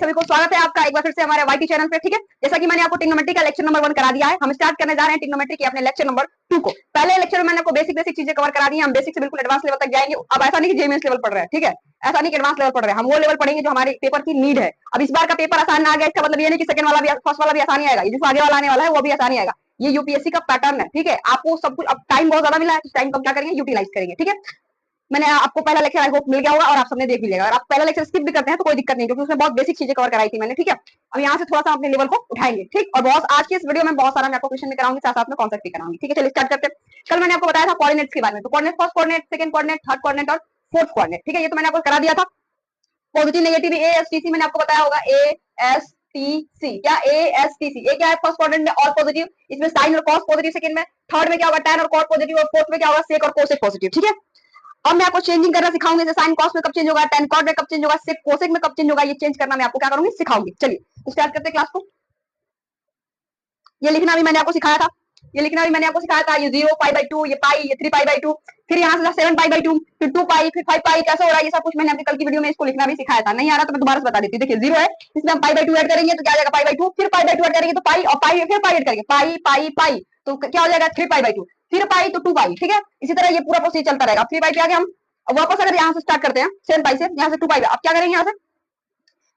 सभी को स्वागत है आपका एक बार फिर से हमारे वाईटी चैनल पे। ठीक है, जैसा कि मैंने आपको ट्रिग्नोमेट्री का लेक्चर नंबर 1 करा दिया है, हम स्टार्ट करने जा रहे हैं ट्रिग्नोमेट्री के अपने लेक्चर नंबर 2 को। पहले लेक्चर में मैंने आपको बेसिक चीजें कवर करा दी हैं, हम बेसिक से बिल्कुल एडवांस लेवल तक जाएंगे। अब ऐसा नहीं कि जेएमएस लेवल पढ़ रहे हैं, ठीक है, ऐसा नहीं कि एडवांस लेवल पढ़ रहे हैं, हम वो लेवल पढ़ेंगे जो हमारे पेपर की नीड है। अब इस बार का पेपर आसान आ गया, इसका मतलब ये नहीं कि सेकंड वाला भी फर्स्ट वाला भी आसानी आएगा, जो आगे वाला आने वाला है वो भी आसानी आएगा। ये यूपीएससी का पैटर्न है, ठीक है। आपको सब कुछ, अब टाइम बहुत ज्यादा मिला है, टाइम को क्या करेंगे, यूटिलाइज करेंगे। ठीक है, मैंने आपको पहला लेक्चर आई होप मिल गया होगा और आप सबने देख भी लिया। अगर आप पहला लेक्चर स्किप भी करते हैं तो कोई दिक्कत नहीं, क्योंकि उसमें बहुत बेसिक चीजें कवर कराई थी मैंने। ठीक है, अब यहाँ से थोड़ा सा अपने लेवल को उठाएंगे। ठीक, और बहुत आज की इस वीडियो में बहुत सारा मैं आपको क्वेश्चन भी कराऊंगी, साथ साथ में कॉन्सेप्ट भी कराऊंगी। ठीक है, चलिए स्टार्ट करते हैं। कल मैंने आपको बताया था कोऑर्डिनेट्स के बारे में, तो coordinate, first coordinate, second coordinate, third coordinate और फोर्थ कोऑर्डिनेट। ठीक है, ये तो मैंने आपको करा दिया था। पॉजिटिव नेगेटिव एएसटीसी मैंने आपको बताया होगा, एएसटीसी क्या, एएसटीसी ये क्या है, फर्स्ट क्वाड्रेंट में ऑल पॉजिटिव, इसमें साइन और कॉस पॉजिटिव, सेकंड में, थर्ड में क्या होगा टैन और कॉट पॉजिटिव, और फोर्थ में क्या होगा सेक और कोसेक पॉजिटिव। ठीक है, अब मैं आपको चेंजिंग करना सिखाऊंगी, जैसे साइन कॉस में कब चेंज होगा, टैन कॉट में कब चेंज होगा, सेक कोसेक में कब चेंज होगा, ये चेंज करना मैं आपको क्या करूंगी, सिखाऊंगी। चलिए तो स्टार्ट करते हैं क्लास को। ये लिखना भी मैंने आपको सिखाया था, ये लिखना भी मैंने आपको सिखाया था, ये 0 पाई बाई 2, ये पाई, ये 3 पाई बाई 2, फिर यहाँ से 7 पाई बाई 2, फिर 2 पाई, फिर 5 पाई, कैसे हो रहा है ये सब कुछ मैंने आपकी कल की वीडियो में इसको लिखना भी सिखाया था। नहीं आ रहा तो मैं दोबारा से बता देती हूँ। देखिए 0 है, इसमें हम पाई बाई 2 ऐड करेंगे तो क्या आ जाएगा पाई बाई 2, फिर पाई बाई 2 ऐड करेंगे तो पाई, और पाई फिर पाई ऐड करेंगे, पाई पाई पाई, तो क्या हो जाएगा 3 पाई बाई 2, फिर पाई तो 2 पाई। ठीक है, इसी तरह ये पूरा प्रोसीजर चलता रहेगा। 3 पाई पे आगे हम वापस अगर यहाँ से स्टार्ट करते हैं 7 पाई से, यहाँ से 2 पाई, अब क्या करेंगे, यहाँ से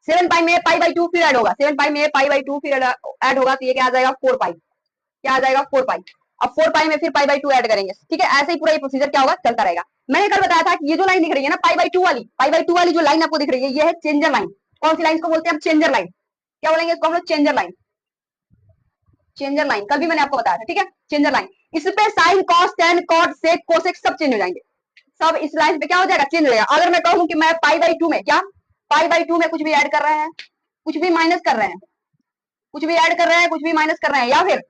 7 पाई में पाई बाई 2 फिर ऐड होगा, 7 पाई में पाई बाई 2 फिर ऐड होगा, तो ये क्या आ जाएगा 4 पाई, क्या आ जाएगा 4 पाई। अब 4 पाई में फिर पाई बाई 2 ऐड करेंगे। ठीक है, ऐसे ही पूरा ये प्रोसीजर क्या होगा, चलता रहेगा। मैंने कल बताया था कि ये जो लाइन दिख रही है ना पाई बाई 2 वाली, पाई बाई 2 वाली जो लाइन आपको दिख रही है, ये है चेंजर लाइन। कौन सी लाइन को बोलते हैं, चेंजर लाइन। क्या बोलेंगे इसको हम लोग, चेंजर लाइन, चेंजर लाइन, कल भी मैंने आपको बताया था। ठीक है, चेंजर लाइन, इस पे sine cos tan cot sec cosec सब चेंज हो जाएंगे, सब इस लाइन पे क्या हो जाएगा, चेंज हो जाएगा। अगर मैं कहूं कि मैं पाई बाई 2 में, क्या पाई बाई 2 में कुछ भी ऐड कर रहे हैं, कुछ भी माइनस कर रहे हैं, कुछ भी ऐड कर रहे हैं, कुछ भी माइनस कर रहे हैं, या फिर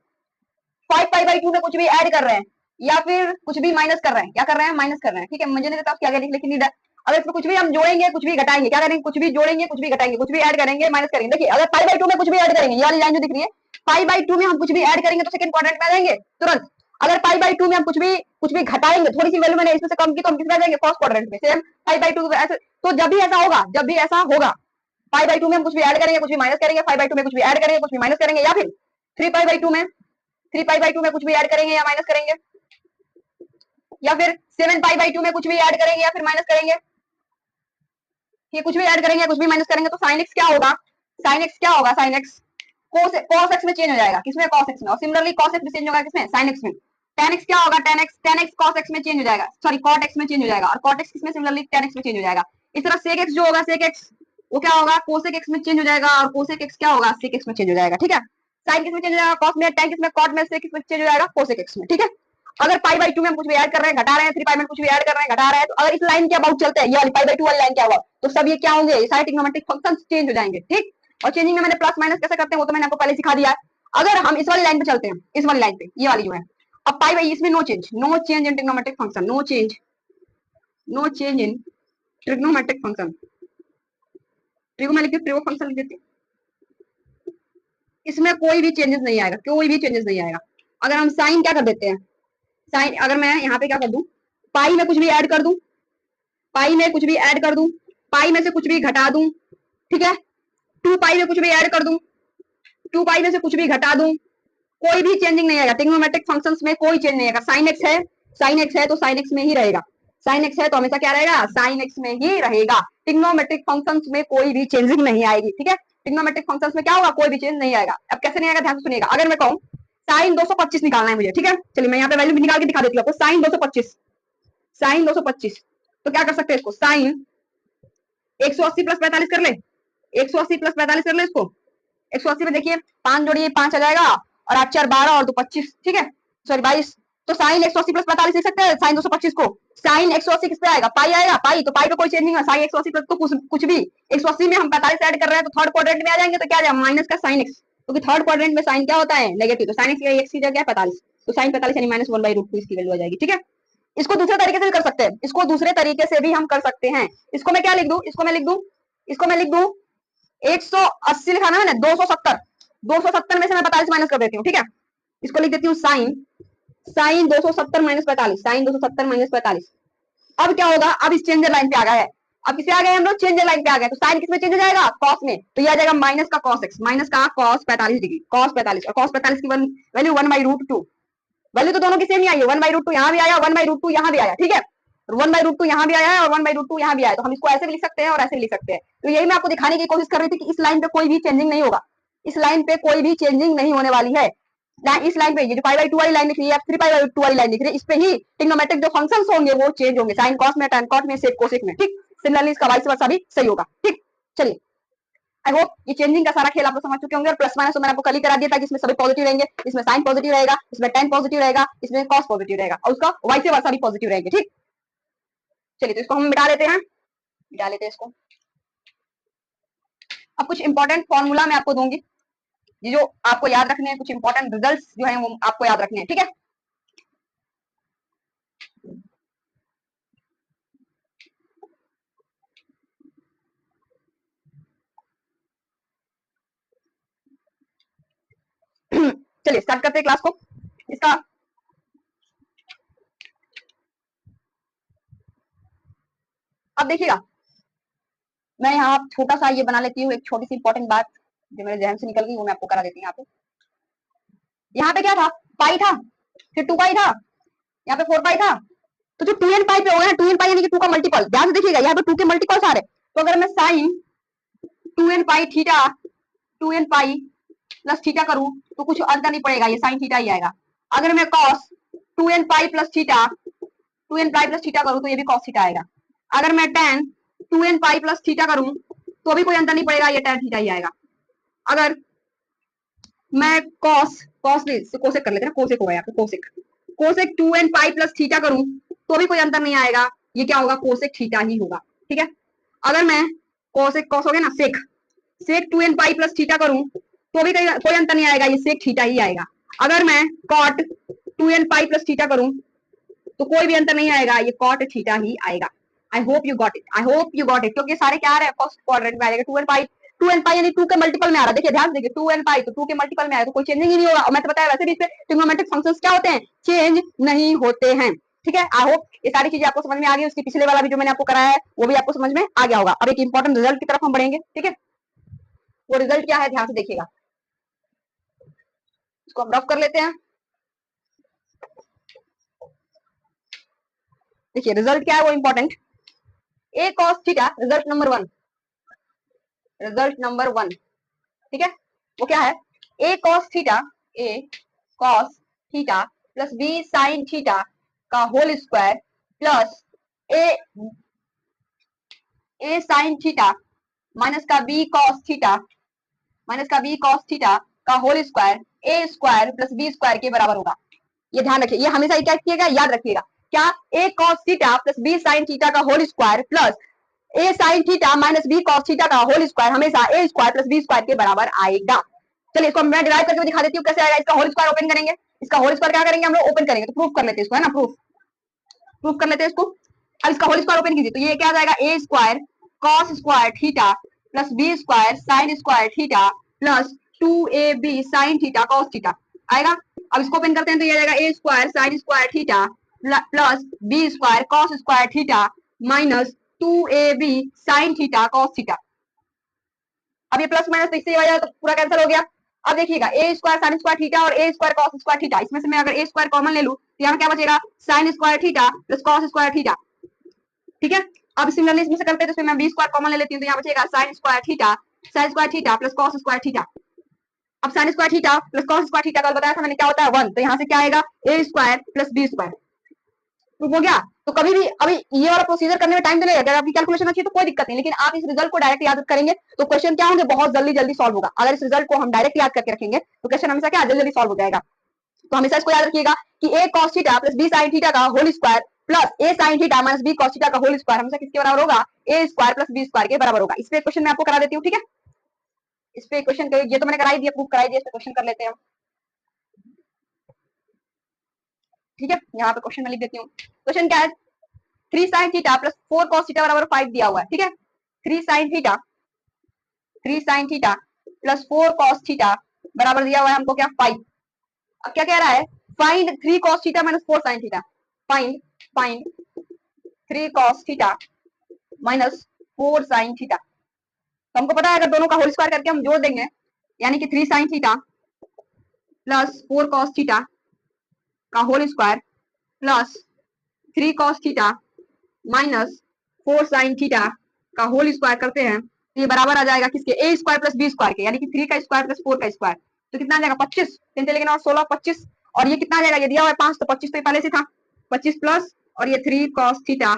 5 पाई बाई 2 में कुछ भी ऐड कर रहे हैं, या फिर कुछ भी माइनस कर रहे हैं, क्या कर रहे हैं, माइनस कर रहे हैं। ठीक है, मुझे नहीं पता क्या करेंगे, लेकिन अगर इसमें कुछ भी हम जोड़ेंगे, कुछ भी घटाएंगे, क्या करेंगे, कुछ भी जोड़ेंगे, कुछ भी घटाएंगे, कुछ भी ऐड करेंगे, माइनस करेंगे। देखिए अगर पाई बाई 2 में कुछ भी ऐड करेंगे, ये वाली लाइन जो दिख रही है, पाई बाई 2 में हम कुछ भी ऐड करेंगे तो सेकंड क्वाड्रेंट में आ जाएंगे तुरंत। अगर पाई बाई 2 में हम कुछ भी घटाएंगे, थोड़ी सी वैल्यू मैंने इसमें से कम की, तो हम किसमें आ जाएंगे, फर्स्ट क्वाड्रेंट में। सेम पाई बाई 2 ऐसे, तो जब भी ऐसा होगा, जब भी ऐसा होगा, पाई बाई 2 में हम कुछ भी ऐड करेंगे, कुछ भी माइनस करेंगे, पाई बाई 2 में कुछ भी ऐड करेंगे, कुछ भी माइनस करेंगे, या फिर 3 पाई बाई 2 में, 3 पाई बाई 2 में कुछ भी ऐड करेंगे या माइनस करेंगे, या फिर 7 पाई बाई 2 में कुछ भी ऐड करेंगे या फिर माइनस करेंगे, ये कुछ भी ऐड करेंगे कुछ भी माइनस करेंगे, तो साइन एक्स क्या होगा, साइन एक्स क्या होगा, साइन एक्स कॉस एक्स में चेंज हो जाएगा, किसमें, कॉस एक्स में। और सिमिलरली कॉस एक्स में चेंज होगा, किसमें, साइन एक्स में। tan x क्या होगा, tan x cos x में चेंज हो जाएगा, सॉरी cot x में चेंज हो जाएगा, और cot x किसमें, सिमिलरली tan x में चेंज हो जाएगा। इस तरह sec x जो होगा, sec x वो क्या होगा, cosec x में चेंज हो जाएगा, और cosec x क्या होगा, sec x में चेंज हो जाएगा। ठीक है, sin किस में चेंज हो जाएगा, cos में, tan किस में, cot में, sec किस में चेंज हो जाएगा, cosec x में। ठीक है, अगर पाई बाई 2 में हम कुछ भी ऐड कर रहे हैं, घटा रहे हैं, 3 पाई में कुछ भी ऐड कर रहे हैं, घटा रहे हैं, तो अगर इस लाइन के अबाउट चलते हैं, ये वाली पाई बाई 2 वाली लाइन क्या हुआ, तो सब ये क्या होंगे, ये सारे ट्रिग्नोमेट्रिक फंक्शंस चेंज हो जाएंगे। ठीक, और चेंजिंग में मैंने प्लस माइनस कैसे करते हैं वो तो मैंने आपको पहले सिखा दिया है। अगर हम इस वाली लाइन पे चलते हैं, इस वाली लाइन पे, ये वाली जो है, अब पाई बाई, इसमें no change, no change in trigonometric function, no change, no change in trigonometric function, trigonometric function लिख देते हैं, इसमें कोई भी चेंजेस नहीं आएगा, कोई भी चेंजेस नहीं आएगा। अगर हम साइन क्या कर देते हैं, साइन अगर मैं यहाँ पे क्या कर दूं, पाई में कुछ भी ऐड कर दूं, पाई में कुछ भी ऐड कर दूं, पाई में से कुछ भी घटा दूं, ठीक है, 2 पाई में कुछ भी ऐड कर दूं, 2 पाई में से कुछ भी घटा दूं, कोई भी चेंजिंग नहीं आएगा। ट्रिग्नोमेट्रिक फंक्शंस में कोई चेंज नहीं आएगा। साइन एक्स है, साइन एक्स है तो साइन एक्स में ही रहेगा, साइन एक्स है तो हमेशा क्या रहेगा, साइन एक्स में ही रहेगा। ट्रिग्नोमेट्रिक फंक्शंस में कोई भी चेंजिंग नहीं आएगी। ठीक है, ट्रिग्नोमेट्रिक फंक्शंस में क्या होगा, कोई भी चेंज नहीं आएगा। अब कैसे नहीं आएगा, ध्यान से सुनिएगा। अगर मैं कहूं साइन 225 निकालना है मुझे, ठीक है, चलिए मैं यहाँ पे वैल्यू भी निकाल के दिखा देती हूँ आपको। साइन 225, साइन 225, तो क्या कर सकते हैं इसको, साइन 180 प्लस 45 कर ले, 180 प्लस 45 कर ले इसको। 180 में देखिए 5 जोड़िए 5 आ जाएगा, और 8 4 12 और 2 25, ठीक है, सॉरी 22, तो साइन 180 प्लस 45 लिख सकते हैं साइन 225 को। साइन 180 किस पे आएगा, पाई आएगा, पाई, तो पाई पे कोई चेंज नहीं है। साइन 180 प्लस तो कुछ भी, 180 में हम 45 ऐड कर रहे हैं तो थर्ड क्वाड्रेंट में आ जाएंगे, तो क्या आ जाएगा माइनस का साइन एक्स, क्योंकि थर्ड क्वाड्रेंट में साइन क्या होता है, नेगेटिव, तो साइन एक्स की जगह 45, तो साइन 45 यानी माइनस 1/√2 इसकी वैल्यू आ जाएगी। ठीक है, इसको दूसरे तरीके से भी कर सकते हैं, इसको दूसरे तरीके से भी हम कर सकते हैं। इसको मैं क्या लिख दूं, इसको मैं लिख दूं, इसको मैं लिख दूं 180 लिखा ना मैंने, 270, 270 में से मैं 45 माइनस कर देती हूँ। ठीक है, इसको लिख देती हूँ sine, sine 270 minus 45, sine 270 minus 45। अब क्या होगा, अब इस चेंजर लाइन पे आ गया है, अब किसे आ गए हम लोग, चेंज लाइन पे आ गए, तो साइन किसमें चेंज हो जाएगा, कॉस में, तो ये आ जाएगा माइनस का कॉस एक्स, माइनस का कॉस 45 डिग्री, कॉस 45, और कॉस 45 की वैल्यू 1/√2, वैल्यू तो दोनों की सेम ही आई है, 1/√2 यहाँ भी आया, 1/√2 यहाँ भी आया, ठीक है, 1/√2 यहाँ भी आया है और 1/√2 यहाँ भी आया, तो हम इसको ऐसे भी लिख सकते हैं और ऐसे भी लिख सकते हैं। तो यही मैं आपको दिखाने की कोशिश कर रही थी कि इस लाइन पे कोई भी चेंजिंग नहीं होगा, इस लाइन पे कोई भी चेंजिंग नहीं होने वाली है, इस लाइन पे ये जो π/2 वाली लाइन दिख रही है, 3π/2 वाली लाइन दिख रही है, इस पे ही ट्रिग्नोमेट्रिक जो फंक्शंस होंगे वो चेंज होंगे, साइन कॉस में, tan कॉट में, सेक कोसेक में, ठीक। सिमिलरली इसका वाइस वर्सा भी सही होगा, ठीक। चलिए, आई होप ये चेंजिंग का सारा खेल आप लोग समझ चुके होंगे, और प्लस माइनस तो मैंने आपको कल ही करा दिया था कि इसमें सभी पॉजिटिव रहेंगे, इसमें साइन पॉजिटिव रहेगा, इसमें tan पॉजिटिव रहेगा, इसमें कॉस पॉजिटिव रहेगा, और उसका वाइस वर्सा भी पॉजिटिव रहेंगे, ठीक। चलिए, तो इसको हम मिटा लेते हैं, मिटा लेते हैं इसको। अब कुछ इंपॉर्टेंट फॉर्मूला मैं आपको दूंगी, ये जो आपको याद रखने हैं, कुछ इंपॉर्टेंट रिजल्ट्स जो है वो आपको याद रखने हैं, ठीक है। चलिए स्टार्ट करते हैं क्लास को। इसका अब देखिएगा, मैं यहाँ छोटा सा ये बना लेती हूँ, एक छोटी सी इंपॉर्टेंट बात जो मेरे जहन से निकल गई वो मैं आपको करा देती हूँ। यहाँ पे क्या था, पाई था, फिर 2 पाई था, यहाँ पे 4 पाई था, तो जो 2n पाई पे होगा ना, 2n पाई यानी कि 2 का मल्टीपल, ध्यान से देखिएगा यहाँ पे 2 के मल्टीपल्स आ रहे, तो अगर मैं sine 2n pi theta 2n pi plus theta करूं तो कुछ अंतर नहीं पड़ेगा, ये साइन थीटा ही आएगा। अगर मैं cos 2n pi plus theta 2n pi plus theta करूं तो ये भी कॉस थीटा आएगा। अगर मैं tan 2n pi plus theta करूं तो भी कोई अंतर नहीं पड़ेगा, ये tan थीटा ही आएगा। अगर मैं कॉस कोसेक कर लेते हैं ना, कोसेक होगा यहाँ पे, cosec 2n pi plus theta करूं तो भी कोई अंतर नहीं आएगा, ये क्या होगा, कोसेक थीटा ही होगा, ठीक है। अगर मैं कोसेक कॉस हो गया ना, सेक 2n पाई प्लस थीटा करूं तो भी कोई अंतर नहीं आएगा, ये सेक थीटा ही आएगा। अगर मैं cot 2n pi plus theta करूं तो कोई भी अंतर नहीं आएगा, ये कॉट थीटा ही आएगा। आई hope you got it, I hope you got it, क्योंकि सारे क्या आ रहे हैं, फर्स्ट क्वाड्रेंट में आ जाएगा। 2n पाई यानी 2 के मल्टीपल में आ रहा है, देखिए ध्यान से देखिए, 2n पाई तो 2 के मल्टीपल में आया तो कोई चेंजिंग ही नहीं होगा। और मैं तो बताया वैसे भी इस पे ट्रिग्नोमेट्रिक फंक्शंस क्या होते हैं, चेंज नहीं होते हैं, ठीक है। आई होप ये सारी चीजें आपको समझ में आ गई, उसके पिछले वाला भी जो मैंने आपको कराया है वो भी आपको समझ में आ गया होगा। अब एक इंपॉर्टेंट रिजल्ट की तरफ हम बढ़ेंगे, ठीक है। वो रिजल्ट क्या है, ध्यान से देखिएगा, इसको हम रफ कर लेते हैं। देखिए रिजल्ट क्या है वो important, A cos theta, result number 1, result number 1, ठीक है। वो क्या है, A cos theta, A cos theta plus B sine theta का whole square plus A A sine theta minus का बी कॉस थीटा माइनस का बी कॉस थीटा का whole square A square plus B square के बराबर होगा। ये ध्यान रखिए, ये हमेशा क्या किएगा, याद रखिएगा, क्या, A cos theta plus B sine theta का whole square plus A sine theta minus B cos theta का होल स्क्वायर हमेशा A square plus B square के बराबर आएगा। चलिए इसको मैं डिराइव करके दिखा देती हूँ कैसे आएगा। इसका होल स्क्वायर ओपन करेंगे, इसका होल स्क्वायर क्या करेंगे हम लोग, ओपन करेंगे, तो प्रूफ कर लेते हैं इसको, है ना, प्रूफ कर लेते हैं इसको। अब इसका होल स्क्वायर ओपन कीजिए तो ये क्या आ जाएगा, A square cos square theta plus B square sine square theta plus 2ab sine theta cos theta आएगा। अब इसको ओपन करते हैं तो ये आ जाएगा A square sine square theta plus B square cos square theta minus 2ab sine theta cos theta. अब ये प्लस माइनस इससे ये तो पूरा कैंसिल हो गया। अब देखिएगा ए स्क्वायर साइन स्क्वायर थीटा और ए स्क्वायर कॉस स्क्वायर थीटा, इसमें से मैं अगर ए स्क्वायर कॉमन ले लूं तो यहाँ क्या बचेगा, sine square theta plus cos square theta, ठीक है। अब सिमिलरली इसमें से करते हैं तो मैं बी स्क्वायर कॉमन ले लेती हूँ तो यहाँ बचेगा sine square theta plus cos square theta. अब sine square theta plus cos square theta कल बताया था मैंने क्या होता है 1, तो यहाँ से क्या आएगा A square plus B square, proof हो गया। तो कभी भी अभी ये वाला प्रोसीजर करने में टाइम तो लगेगा, अगर आपकी कैलकुलेशन अच्छी है तो कोई दिक्कत नहीं, लेकिन आप इस रिजल्ट को डायरेक्ट याद करेंगे तो क्वेश्चन क्या होंगे, बहुत जल्दी जल्दी सॉल्व होगा। अगर इस रिजल्ट को हम डायरेक्ट याद करके रखेंगे तो क्वेश्चन हमेशा क्या जल्दी जल्दी सॉल्व हो जाएगा। तो हमेशा इसको याद रखिएगा कि A cos theta plus B sine theta का whole square plus A sine theta minus B cos theta का होल स्क्वायर हमेशा किसके बराबर होगा, A square plus B square के बराबर होगा। इस पे क्वेश्चन मैं आपको करा देती हूँ, ठीक है। इस पे क्वेश्चन ये तो मैंने कराई दिया, प्रूफ कराई दिया, इस पे क्वेश्चन कर लेते हैं, ठीक है। यहाँ पे क्वेश्चन में लिख देती हूँ। क्वेश्चन क्या है, 3 sine theta plus 4 cos theta बराबर 5 दिया हुआ है, ठीक है। 3 sine theta plus 4 cos theta बराबर दिया हुआ है हमको क्या, 5। अब क्या कह रहा है, find 3 cos theta minus 4 sin theta, find 3 cos theta minus 4 sine theta. तो हमको पता है अगर दोनों का होल स्क्वायर करके हम जोड़ देंगे यानी कि 3 sine theta plus 4 cos theta का whole square plus 3 cos theta minus 4 sine theta का होल स्क्वायर करते हैं तो ये बराबर आ जाएगा किसके, A square plus B square के, यानी कि 3 का स्क्वायर प्लस 4 का स्क्वायर। तो कितना आ जाएगा 25, 3 से लेकिन और 16 25, और ये कितना आ जाएगा, ये दिया हुआ है 5 तो 25 तो पहले से था 25 प्लस और ये 3 cos theta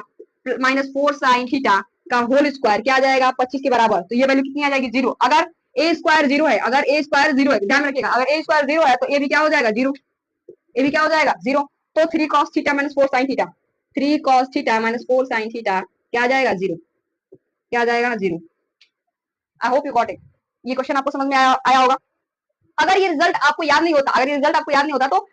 minus 4 sine theta का होल स्क्वायर क्या आ जाएगा 25 के बराबर। तो ये वैल्यू कितनी आ जाएगी 0। अगर ए स्क्वायर 0 है, अगर ए स्क्वायर 0 है, ध्यान रखिएगा अगर ए स्क्वायर 0 है तो ए भी क्या हो जाएगा 0, ए भी क्या हो जाएगा 0। तो 3 cos theta minus 4 sine theta, 3 cos theta minus 4 sine theta क्या आ जाएगा 0, क्या आ जाएगा 0। आई होप यू गॉट इट। ये क्वेश्चन आपको समझ में आया होगा। अगर ये रिजल्ट आपको याद नहीं होता, अगर ये रिजल्ट आपको याद नहीं होता तो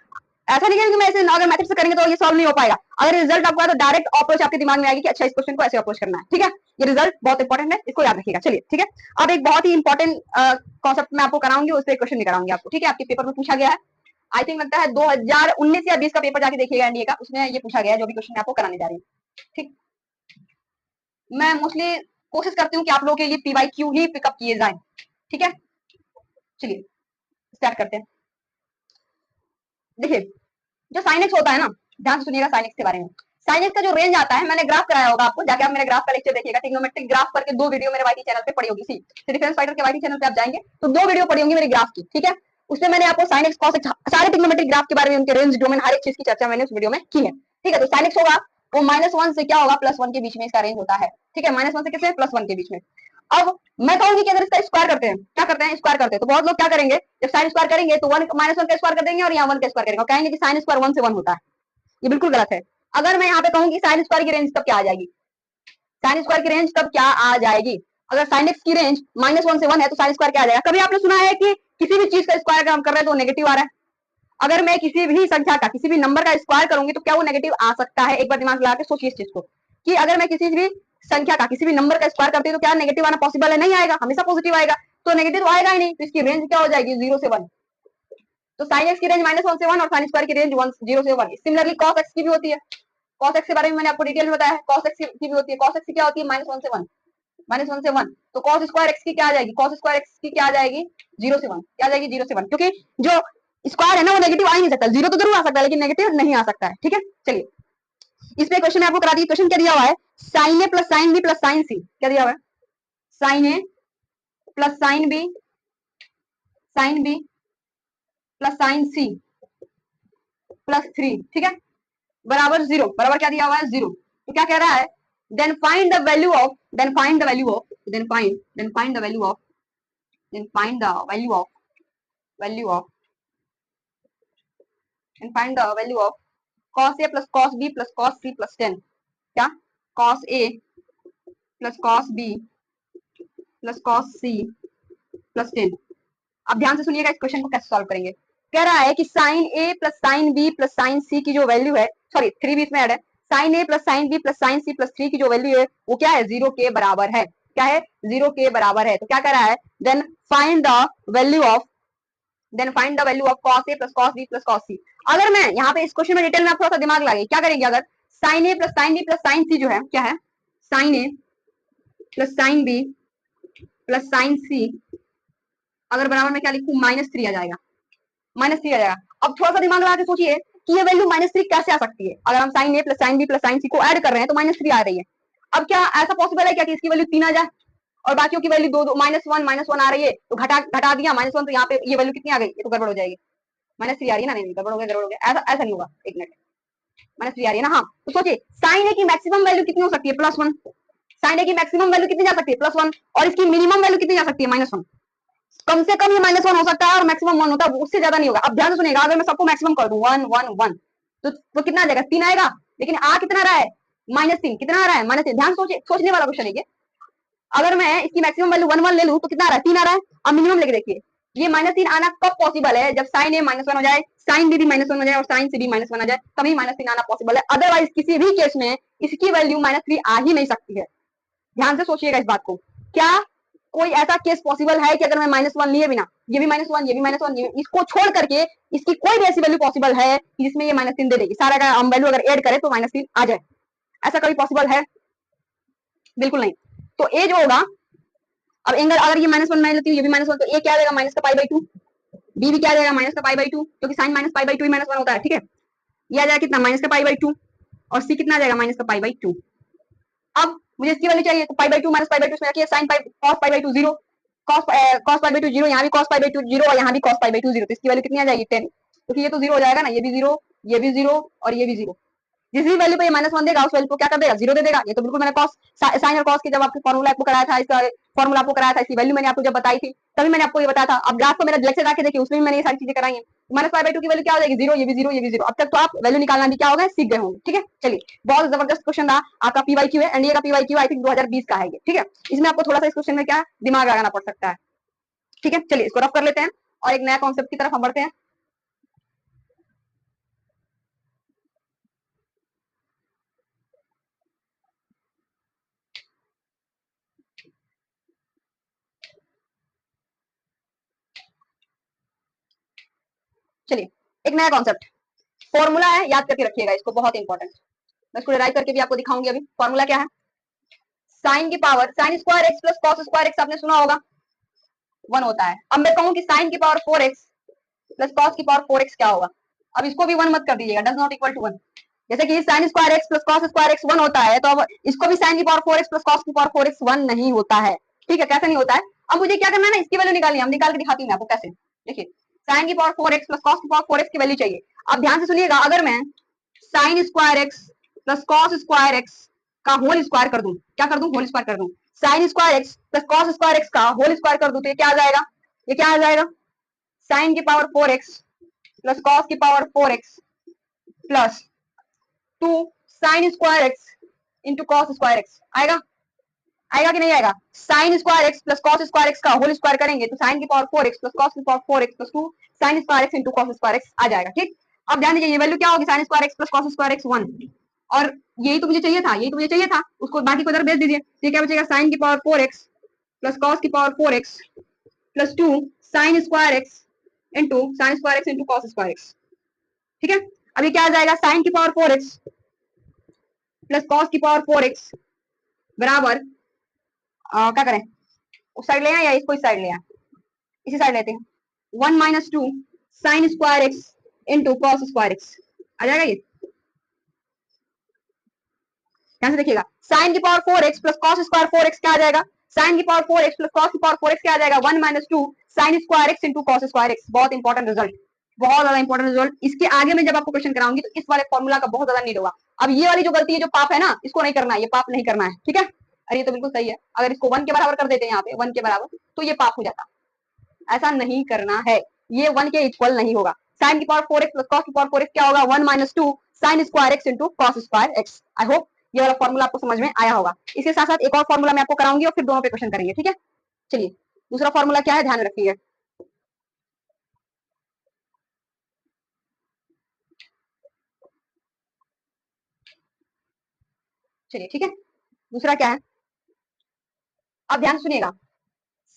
ऐसा नहीं है कि मैं ऐसे अगर मेथड से करेंगे तो ये सॉल्व नहीं हो पाएगा। अगर रिजल्ट आपको आया तो डायरेक्ट अप्रोच आपके दिमाग में आएगी कि अच्छा इस क्वेश्चन को ऐसे अप्रोच करना है, ठीक है। ये रिजल्ट बहुत इंपॉर्टेंट है, इसको याद रखिएगा। चलिए ठीक है, अब एक बहुत ही इंपॉर्टेंट कॉन्सेप्ट मैं आपको कराऊंगी, उस पर क्वेश्चन नहीं कराऊंगी आपको, ठीक है। आपके पेपर में पूछा गया है, आई थिंक लगता है 2019 या 20 का पेपर जाके देखिएगा एनडीए का, उसमें ये पूछा गया है जो भी क्वेश्चन मैं आपको कराने जा रही हूँ, ठीक। मैं मोस्टली कोशिश करती हूँ कि आप लोगों के लिए पीवाईक्यू ही पिकअप किए जाए, ठीक है। चलिए स्टार्ट करते हैं। देखिए जो साइन एक्स होता है ना, ध्यान से सुनिएगा साइन एक्स के बारे में। साइन एक्स का जो रेंज आता है, मैंने ग्राफ कराया होगा आपको, जाके आप मेरे ग्राफ का लेक्चर देखिएगा। ट्रिग्नोमेट्रिक ग्राफ करके 2 वीडियो मेरे वाईटी चैनल पे पड़ी होगी, सी डिफरेंस फाइटर के वाईटी चैनल पे आप जाएंगे तो 2 वीडियो पड़ी होंगी मेरे ग्राफ की, ठीक है। उसमें मैंने आपको साइन एक्स कॉस एक्स सारे ट्रिग्नोमेट्रिक ग्राफ के बारे में, उनके रेंज डोमेन हर एक चीज की चर्चा मैंने उस वीडियो में की है, ठीक है। तो साइन एक्स होगा वो -1 से क्या होगा +1 के बीच में इसका रेंज होता है, ठीक है। -1 से कितने +1 के बीच में। अब मैं कहूंगी कि अगर इसका स्क्वायर करते हैं, क्या करते हैं स्क्वायर करते हैं, तो बहुत लोग क्या करेंगे जब साइन स्क्वायर करेंगे तो 1 -1 का स्क्वायर कर देंगे और यहाँ 1 का स्क्वायर करेंगे और कहेंगे कि साइन स्क्वायर 1 से 1 होता है। ये बिल्कुल गलत है। अगर मैं यहाँ पे कहूंगी साइन स्क्वायर की रेंज तब क्या आ जाएगी, साइन स्क्वायर की रेंज तब क्या आ जाएगी, अगर साइन एक्स की रेंज -1 से 1 है तो साइन स्क्वायर क्या आ जाएगा। कभी आपने सुना है कि किसी भी चीज का स्क्वायर अगर हम कर रहे हैं तो नेगेटिव आ रहा है। अगर मैं किसी भी संख्या का, किसी भी नंबर का स्क्वायर करूंगी तो क्या वो नेगेटिव आ सकता है। एक बार दिमाग लगा के सोचिए इस चीज को कि अगर मैं किसी भी संख्या का, किसी भी नंबर का स्क्वायर करती हूँ तो क्या नेगेटिव आना पॉसिबल है, नहीं आएगा, हमेशा पॉजिटिव आएगा। तो नेगेटिव आएगा ही नहीं, तो इसकी रेंज क्या हो जाएगी 0 से 1। तो साइन एक्स की रेंज -1 से 1 और साइन स्क्वायर की रेंज 0 से 1। सिमिलरली कॉस एक्स की भी होती है, कॉस एक्स के बारे में मैंने आपको डिटेल में बताया है, कॉस एक्स की भी होती है। कॉस एक्स की क्या होती है -1 से 1, -1 से 1। तो कॉस स्क्वायर एक्स की क्या आ जाएगी, कॉस स्क्वायर एक्स की क्या आ जाएगी 0 से 1, क्या आ जाएगी 0 से 1, क्योंकि जो स्क्वायर है ना वो नेगेटिव आ ही नहीं सकता, 0 तो जरूर आ सकता है लेकिन नेगेटिव नहीं आ सकता है, ठीक है। चलिए इस पे क्वेश्चन आपको करा दिए। क्वेश्चन क्या दिया हुआ है, sine A plus sine B plus sine C, क्या दिया हुआ है, sine A plus sine B plus sine C plus 3, ठीक है, बराबर 0, बराबर क्या दिया हुआ है 0। तो क्या कह रहा है, then find the value of, then find the value of, then find the value of, then find the value of, value of, then find the value of cos a plus cos b plus cos c plus 10, क्या cos a plus cos b plus cos c plus 10। अब ध्यान से सुनिएगा इस question को कैसे solve करेंगे। कह रहा है कि sine a plus sine b plus sine c की जो वैल्यू है, सॉरी 3 भी इसमें ऐड है, sine a plus sine b plus sine c plus 3 की जो वैल्यू है वो क्या है 0 के बराबर है, क्या है 0 के बराबर है। तो क्या कह रहा है, then find the value of, then find the value of cos a plus cos b plus cos c। अगर मैं यहाँ पे इस क्वेश्चन में डिटेल में आप थोड़ा सा दिमाग लगाइए, क्या करेंगे, अगर sine a plus sine b plus sine c जो है क्या है, sine a plus sine b plus sine c, अगर बराबर में क्या लिखूं -3 आ जाएगा, -3 आ जाएगा। अब थोड़ा सा दिमाग लगा के सोचिए कि ये वैल्यू -3 कैसे आ सकती है। अगर हम sine a plus sine b plus sine c को ऐड कर रहे हैं तो -3 आ रही है। अब क्या ऐसा पॉसिबल है क्या कि इसकी वैल्यू 3 आ जाए और बाकियों की वैल्यू 2 -1 आ रही है तो घटा दिया -1, तो यहाँ पे ये वैल्यू कितनी आ गई, ये तो गड़बड़ हो जाएगी, -3 आ रही है ना, नहीं गड़बड़ हो गया, ऐसा नहीं होगा, एक मिनट, -3 आ रही है ना, हाँ। तो सोचिए साइन ए की मैक्सिमम वैल्यू कितनी हो सकती है +1, साइन ए की मैक्सिमम वैल्यू कितनी जा सकती है +1, और इसकी मिनिमम वैल्यू कितनी जा सकती है -1। कम से कम ये -1 हो सकता है और मैक्सिमम 1 होता है, उससे ज्यादा नहीं होगा। अब ध्यान से सुनिएगा, अगर मैं सबको मैक्सिमम कर दूं 1 1 1 तो कितना आ जाएगा 3 आएगा, लेकिन आ कितना रहा है -3, कितना आ रहा है -3। ध्यान सोचिए, सोचने वाला क्वेश्चन है ये। अगर मैं इसकी मैक्सिमम वैल्यू 1 1 ले लूं तो कितना आ रहा है 3 आ रहा है। अब मिनिमम लेके देखिए, ये -3 आना कब पॉसिबल है, जब साइन ए -1 हो जाए, साइन बी भी -1 हो जाए और साइन सी भी -1 आ जाए, तभी -3 आना पॉसिबल है। अदरवाइज किसी भी केस में इसकी वैल्यू -3 आ ही नहीं सकती है। ध्यान से सोचिएगा इस बात को, क्या कोई ऐसा केस पॉसिबल है कि अगर मैं -1 लिए बिना, ये भी -1 ये भी -1 इसको छोड़ करके इसकी कोई भी ऐसी वैल्यू पॉसिबल है जिसमें ये -3 दे देगी, सारा का हम वैल्यू अगर ऐड करें तो -3 आ जाए, ऐसा कभी पॉसिबल है? बिल्कुल नहीं। तो ए जो होगा, अब एंगल अगर ये -1 मान लेती हूँ, ये भी -1, तो ए क्या आ जाएगा माइनस का पाई बाई टू, बी भी क्या आ जाएगा माइनस का पाई बाई टू, क्योंकि sine minus pi by two ही -1 होता है, ठीक है। ये आ जाएगा कितना माइनस का पाई बाई टू, और सी कितना आ जाएगा माइनस का पाई बाई टू। अब मुझे इसकी वैल्यू चाहिए, तो पाई by to minus pi by to इसमें रखिए, sine pi cos pi by to zero, cos pi by to zero, यहाँ भी cos pi by to zero और यहाँ भी cos pi by to zero, तो इसकी वैल्यू कितनी आ जाएगी 10, क्योंकि ये तो जीरो हो जाएगा ना, ये भी जीरो, ये भी जीरो और ये भी जीरो। जिस भी वैल्यू पे ये -1 देगा उस वैल्यू को क्या कर देगा, जीरो दे देगा। ये तो बिल्कुल मैंने कॉस साइन और कॉस की जब आपको फॉर्मूला आपको कराया था, इसका फॉर्मूला आपको कराया था, इसकी वैल्यू मैंने आपको जब बताई थी तभी मैंने आपको ये बताया था। अब ग्राफ को मेरा लेक्चर आके देखिए, उसमें भी मैंने ये सारी चीजें कराई हैं। -पाई/2 की वैल्यू क्या हो जाएगी, जीरो, ये भी जीरो, ये भी जीरो। अब तक तो आप वैल्यू निकालना भी क्या होगा सीख गए होंगे, ठीक है। चलिए, बहुत जबरदस्त क्वेश्चन था आपका PYQ है, एनडीए का PYQ आई थिंक 2020 का है ये, ठीक है। इसमें आपको थोड़ा सा इस क्वेश्चन में क्या दिमाग लगाना पड़ सकता है, ठीक है। चलिए इसको रफ कर लेते हैं और एक नया कॉन्सेप्ट की तरफ हम बढ़ते हैं। चलिए एक नया कॉन्सेप्ट, फॉर्मूला है, याद करके रखिएगा इसको, बहुत इंपॉर्टेंट। मैं इसको राइट करके भी आपको दिखाऊंगी अभी। फॉर्मूला क्या है, साइन की power sine square x plus cos square x, आपने सुना होगा 1 होता है। अब मैं कहूं कि साइन की पावर 4x प्लस कॉस की पावर 4x क्या होगा। अब इसको भी 1 मत कर दीजिएगा, डज नॉट इक्वल टू 1। जैसे कि sign square x plus cos square x 1 होता है, तो अब इसको भी साइन की पावर 4x प्लस कॉस की पावर 4x 1 नहीं होता है, ठीक है। कैसे नहीं होता है, अब मुझे क्या करना है ना, इसकी वैल्यू निकालनी है, हम निकाल के दिखाती हूँ आपको कैसे। देखिए साइन की पावर 4x प्लस कॉस की पावर 4x की वैल्यू चाहिए। अब ध्यान से सुनिएगा, अगर मैं sign square x plus cos square x का होल स्क्वायर कर दूं, क्या कर दूं, होल स्क्वायर कर दूं, sign square x plus cos square x का होल स्क्वायर कर दूं, तो ये क्या आ जाएगा, ये क्या आ जाएगा, साइन की पावर 4x प्लस कॉस की power 4x plus 2 sine square x into cos square x आएगा, आएगा कि नहीं आएगा। Sine square x plus cos square x का होल स्क्वायर करेंगे तो साइन की पावर 4x प्लस कॉस की power 4x plus 2 sine square x into cos square x आ जाएगा, ठीक। अब ध्यान दीजिए, ये वैल्यू क्या होगी, sine square x plus cos square x 1, और यही तो मुझे चाहिए था, यही तो मुझे चाहिए था, उसको बाकी को इधर भेज दीजिए। ये क्या बचेगा, साइन की पावर 4x प्लस कॉस की power 4x plus 2 sine square x into sine square x into cos square x, ठीक है। अब ये क्या आ जाएगा, साइन की पावर 4x प्लस कॉस की पावर 4x बराबर क्या करें, उस साइड ले आए या इसको इस साइड ले आए, इसी साइड लेते हैं, 1 minus 2 sine square x into cos square x आ जाएगा। ये ध्यान से देखिएगा, साइन की power 4x plus cos square 4x क्या आ जाएगा, साइन की पावर 4x प्लस कॉस की पावर 4x क्या आ जाएगा, 1 minus 2 sine square x into cos square x. बहुत इंपॉर्टेंट रिजल्ट, बहुत ज्यादा इंपॉर्टेंट रिजल्ट। इसके आगे में जब आपको क्वेश्चन कराऊंगी तो इस वाले फॉर्मूला का बहुत ज्यादा नीड होगा। अब ये वाली जो गलती है, जो पाप है ना, इसको नहीं करना है, ये पाप नहीं करना है, ठीक है। अरे ये तो बिल्कुल सही है, अगर इसको 1 के बराबर कर देते हैं यहाँ पे 1 के बराबर, तो ये पाप हो जाता, ऐसा नहीं करना है, ये 1 के इक्वल नहीं होगा। साइन की पावर 4x प्लस कॉस की पावर 4x क्या होगा, 1 minus 2 sine square x into cos square x. I hope ये वाला फॉर्मूला आपको समझ में आया होगा। इसके साथ साथ एक और फॉर्मूला मैं आपको कराऊंगी और फिर दोनों पे क्वेश्चन करेंगे, ठीक है। चलिए दूसरा फॉर्मूला क्या है, ध्यान रखिए। चलिए ठीक है, दूसरा क्या है, अब ध्यान सुनिएगा,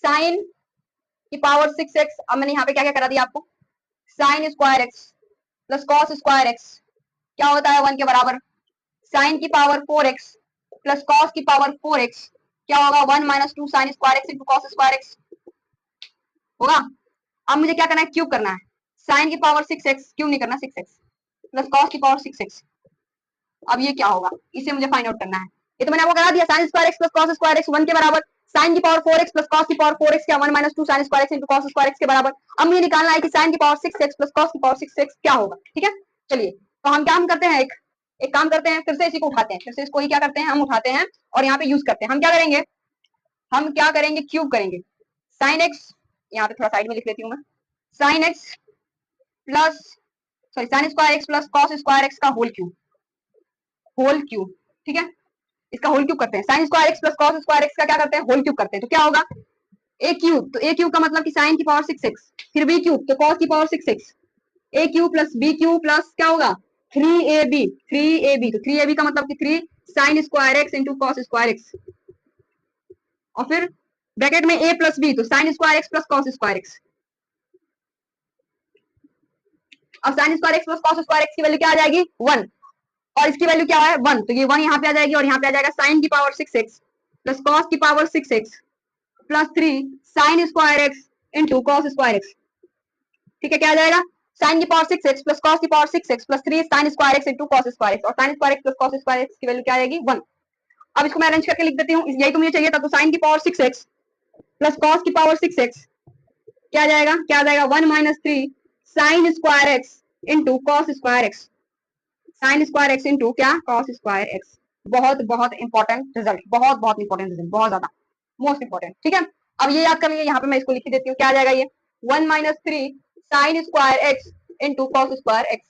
साइन की पावर 6x, अब मैंने यहाँ पे क्या क्या करा दिया आपको, sign square x plus cos square x क्या होता है 1 के बराबर, साइन की पावर 4x प्लस कॉस की पावर 4x क्या होगा, 1 minus 2 sine square x into cos square x होगा। अब मुझे क्या करना है, क्यूब करना है, साइन की पावर 6x क्यूब नहीं करना, 6x प्लस कॉस की पावर 6x। अब ये क्या होगा, इसे मुझे फाइंड आउट करना है। ये तो मैंने आपको करा दिया, sign square x plus cos square x 1 के बराबर, साइन की पावर 4x प्लस कॉस की पावर 4x क्या 1 minus 2 sine square x into cos square x के बराबर। अब मुझे निकालना है कि साइन की पावर 6x प्लस कॉस की पावर 6x क्या होगा, ठीक है। चलिए तो हम क्या हम करते हैं, एक काम करते हैं, फिर से इसी को उठाते हैं, फिर से इसको ही क्या करते हैं, हम उठाते हैं और यहाँ पे यूज करते हैं। हम क्या करेंगे, हम क्या करेंगे, क्यूब करेंगे, साइन एक्स, यहाँ पे थोड़ा साइड में लिख लेती हूँ मैं, sign x plus sorry sine square x plus cos square x का होल क्यूब, होल क्यूब, ठीक है। इसका होल क्यूब करते हैं, sign square x plus cos square x का क्या करते हैं, होल क्यूब करते हैं, तो क्या होगा, ए क्यूब, तो ए क्यूब का मतलब कि साइन की पावर 6x, फिर बी क्यूब तो कॉस की power 6x, A cube plus B cube plus क्या होगा 3ab, 3ab, तो 3ab का मतलब कि 3 sine square x into cos square x, और फिर ब्रैकेट में a प्लस बी, तो sine square x plus cos square x. अब sine square x plus cos square x की वैल्यू क्या आ जाएगी 1, और इसकी वैल्यू क्या है 1, तो ये 1 यहाँ पे आ जाएगी और यहाँ पे आ जाएगा साइन की पावर 6x प्लस कॉस की power 6x plus 3 sine square x into cos square x. ठीक है, क्या आ जाएगा? साइन की पावर 6x प्लस कॉस की power 6x plus 3 sine square x into cos square x, और sine square x plus cos square x की value क्या आएगी? 1। अब इसको मैं अरेंज करके लिख देती हूँ, यही तो मुझे चाहिए था। तो साइन की पावर 6x प्लस कॉस की पावर 6x क्या आ जाएगा? क्या आ जाएगा? 1 minus 3 sine square x into cos square x, sine square x into क्या? Cos square x. बहुत बहुत इंपॉर्टेंट रिजल्ट, बहुत बहुत इंपॉर्टेंट रिजल्ट, बहुत ज्यादा मोस्ट इंपॉर्टेंट। ठीक है, अब ये याद कर लीजिए, यहाँ पे मैं इसको लिख देती हूँ। क्या आ जाएगा ये? 1 minus 3 sine square x into cos square x.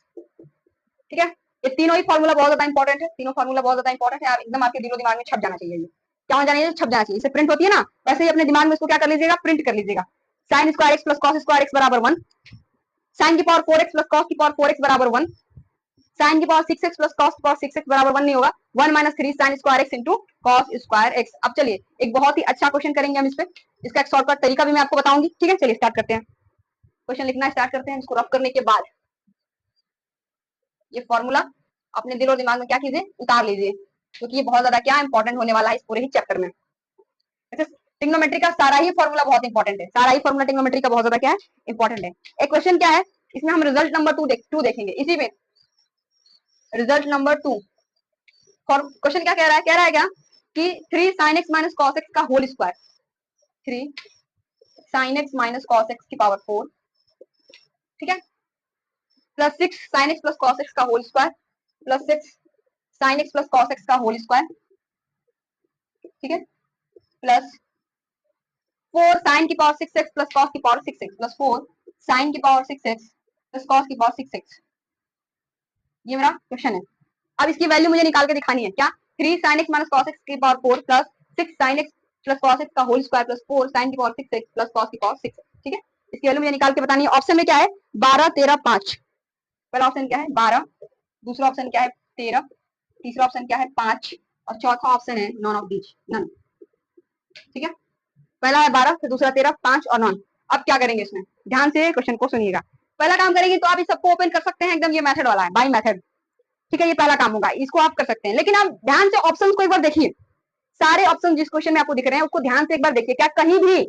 ठीक है, ये तीनों ही फॉर्मूला बहुत ज्यादा इंपॉर्टेंट है, तीनों फॉर्मूला बहुत ज्यादा इंपॉर्टेंट है। आप एकदम आपके दिलो दिमाग में छप जाना चाहिए। ये क्या हो जाना चाहिए? छप जाना चाहिए। इसे प्रिंट होती है ना, वैसे ही अपने दिमाग में इसको क्या कर लीजिएगा? प्रिंट कर लीजिएगा। Sign square x plus cos square x बराबर 1, साइन की पावर 4x प्लस कॉस की पावर 4x बराबर 1, साइन की पावर 6x प्लस कॉस की पावर 6x बराबर 1 नहीं होगा। 1 minus 3 sine square x into cos square x. अब चलिए एक बहुत ही अच्छा क्वेश्चन करेंगे हम इस पे, इसका एक शॉर्टकट तरीका भी मैं आपको बताऊंगी। ठीक है, चलिए स्टार्ट करते हैं। क्वेश्चन लिखना स्टार्ट करते हैं। इसको रफ करने के बाद ये फॉर्मूला अपने दिल और दिमाग में क्या कीजिए? उतार लीजिए, क्योंकि ये बहुत ज्यादा क्या इंपॉर्टेंट होने वाला है इस पूरे ही चैप्टर में। ट्रिग्नोमेट्री का सारा ही फॉर्मूला बहुत इंपॉर्टेंट है, सारा ही फॉर्मूला ट्रिग्नोमेट्री का बहुत ज्यादा क्या है? इंपॉर्टेंट है। एक क्वेश्चन क्या है इसमें, हम रिजल्ट नंबर 2 देखेंगे इसी में। रिजल्ट नंबर 2 क्वेश्चन क्या कह रहा है? कह रहा है क्या कि 3 sine x minus cos x का whole square, 3 sine x minus cos x की पावर 4, ठीक है, plus 6 sine x plus cos x का whole square, plus 6 sine x plus cos x का होल स्क्वायर, ठीक है, प्लस 4 साइन की power 6x plus cos की पावर 6x प्लस 4 साइन की पावर 6x प्लस कॉस की पावर 6x। ये मेरा क्वेश्चन है। अब इसकी वैल्यू मुझे निकाल के दिखानी है। क्या? 3 sine x minus cos x की power 4 plus 6 sine x plus cos x का होल स्क्वायर प्लस 4 साइन की पावर 6x प्लस कॉस की पावर 6x। ठीक है, इसकी वैल्यू मुझे निकाल के बतानी है। ऑप्शन में क्या है? 12 13 5। पहला ऑप्शन क्या है? 12, दूसरा ऑप्शन क्या है? 13, तीसरा ऑप्शन क्या है? 5, और चौथा ऑप्शन है नॉन ऑफ दीज, नन। ठीक है, पहला है 12, फिर दूसरा 13, 5 और नॉन। अब क्या करेंगे इसमें? ध्यान से क्वेश्चन को सुनिएगा। पहला काम करेंगे तो आप इस सबको ओपन कर सकते हैं, एकदम ये मेथड वाला है, बाय मेथड। ठीक है, ये पहला काम होगा, इसको आप कर सकते हैं। लेकिन आप ध्यान से ऑप्शंस को एक बार देखिए, सारे ऑप्शन जिस क्वेश्चन में आपको दिख रहे हैं उसको ध्यान से एक बार देखिए। क्या कहीं भी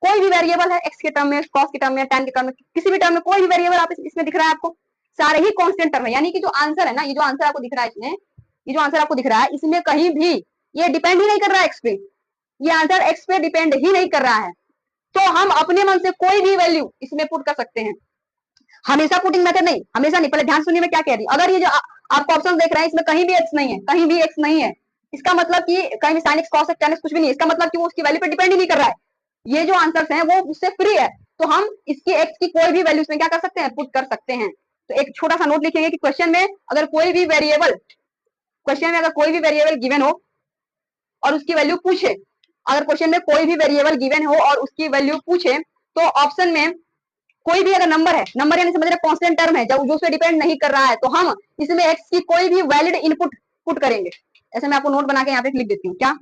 कोई भी वेरिएबल है एक्स के टर्म में, कॉस के टर्म में, tan के टर्म में, किसी भी टर्म में कोई भी वेरिएबल आप इसमें दिख रहा है आपको? सारे ही कांस्टेंट टर्म है, यानी कि जो आंसर है ना, ये जो आंसर आपको दिख रहा है इसमें, ये जो आंसर आपको दिख रहा है इसमें कहीं भी ये डिपेंड ही नहीं कर रहा है एक्स पे, ये आंसर एक्स पे डिपेंड ही नहीं कर रहा है। तो हम अपने मन से कोई भी वैल्यू इसमें पुट कर सकते हैं, हमेशा पुटिंग मेथड नहीं, हमेशा नहीं। पहले ध्यान सुनिए मैं क्या कह रही हूँ। अगर ये जो आपको ऑप्शन देख रहे हैं इसमें कहीं भी एक्स नहीं है, कहीं भी एक्स नहीं है, इसका मतलब कि कहीं भी sine x cos x tan x कुछ भी नहीं है, इसका मतलब कि वो उसकी वैल्यू पे डिपेंड ही नहीं कर रहा है। ये जो आंसर्स हैं वो उससे फ्री है, तो हम इसकी एक्स की कोई भी वैल्यू इसमें क्या कर सकते हैं? पुट कर सकते हैं। तो एक छोटा सा नोट लिखेंगे कि क्वेश्चन में अगर कोई भी वेरिएबल, क्वेश्चन में अगर कोई भी वेरिएबल गिवन हो और उसकी वैल्यू पूछे, अगर क्वेश्चन में कोई भी वेरिएबल गिवन हो और उसकी वैल्यू पूछे, तो ऑप्शन में कोई भी अगर नंबर है, नंबर यानी समझ रहे कांस्टेंट टर्म है, जब जो उस पे डिपेंड नहीं कर रहा है, तो हम इसमें एक्स की कोई भी वैलिड इनपुट पुट करेंगे। ऐसे मैं आपको नोट बना के यहाँ पे लिख देती हूँ। क्या?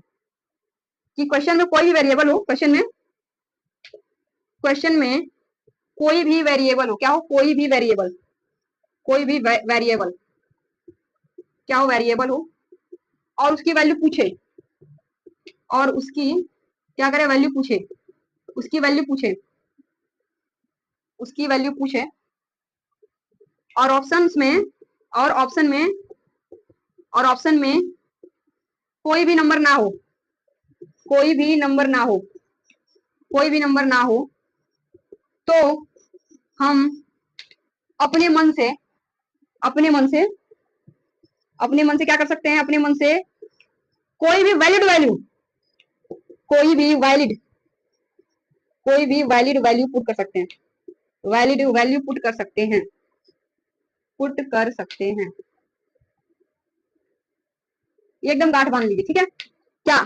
कि क्वेश्चन में कोई भी वेरिएबल हो, क्वेश्चन में कोई भी वेरिएबल हो, क्या हो? कोई भी वेरिएबल, कोई भी वेरिएबल क्या हो? वेरिएबल हो और उसकी वैल्यू पूछे, और उसकी क्या करे? वैल्यू पूछे, उसकी वैल्यू पूछे, उसकी वैल्यू पूछे, और ऑप्शंस में, और ऑप्शन में, और ऑप्शन में कोई भी नंबर ना हो, कोई भी नंबर ना हो, कोई भी नंबर ना हो, तो हम अपने मन से, अपने मन से, अपने मन से क्या कर सकते हैं? अपने मन से कोई भी वैलिड वैल्यू, कोई भी वैलिड, कोई भी वैलिड वैल्यू पुट कर सकते हैं, वैलिड वैल्यू पुट कर सकते हैं, पुट कर सकते हैं। ये एकदम गांठ बांध लीजिए। ठीक है, क्या?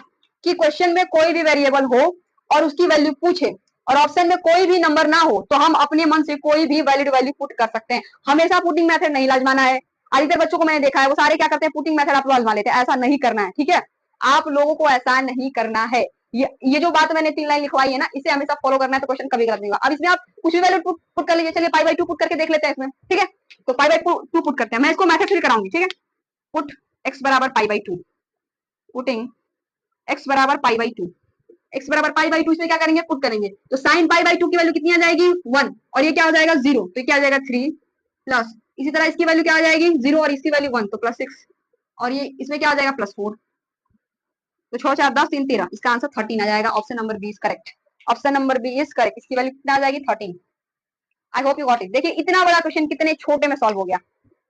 कि क्वेश्चन में कोई भी वेरिएबल हो और उसकी वैल्यू पूछे और ऑप्शन में कोई भी नंबर ना हो, तो हम अपने मन से कोई भी वैलिड वैल्यू पुट कर सकते हैं। हमेशा पुटिंग मेथड नहीं लाजमाना है। अधिकतर बच्चों को मैंने देखा है वो सारे क्या करते हैं? पुटिंग मेथड आप लाजमा लेते हैं। ऐसा नहीं करना है, ठीक है? आप लोगों को ऐसा नहीं करना है। ये जो बात मैंने 3 लाइन लिखवाई है ना, इसे हमेशा फॉलो करना है, तो क्वेश्चन कभी गलत नहीं होगा। अब इसमें आप कुछ भी वैल्यू पुट कर लीजिए। चलिए π/2 पुट करके देख लेते हैं इसमें, ठीक है? तो π/2 पुट करते हैं, मैं इसको मैथड फिर कराऊंगी, ठीक है? पुट x बराबर π/2, पुटिंग x बराबर पाई बाई टू, x बराबर पाई बाई टू, इसमें क्या करेंगे पुट करेंगे, तो साइन पाई बाई टू की वैल्यू कितनी आ जाएगी 1, और ये क्या हो जाएगा 0, तो क्या आ जाएगा 3 प्लस, इसी तरह इसकी वैल्यू क्या आ जाएगी 0 और इसकी वैल्यू 1, तो प्लस 6, और ये इसमें क्या आ जाएगा प्लस 4, तो 6 4 10 3 13, इसका आंसर 13 आ जाएगा। Option number B is correct, option number B is correct, इसकी वैल्यू कितना आ जाएगी 13। I hope you got it. देखिए इतना बड़ा क्वेश्चन कितने छोटे में सॉल्व हो गया,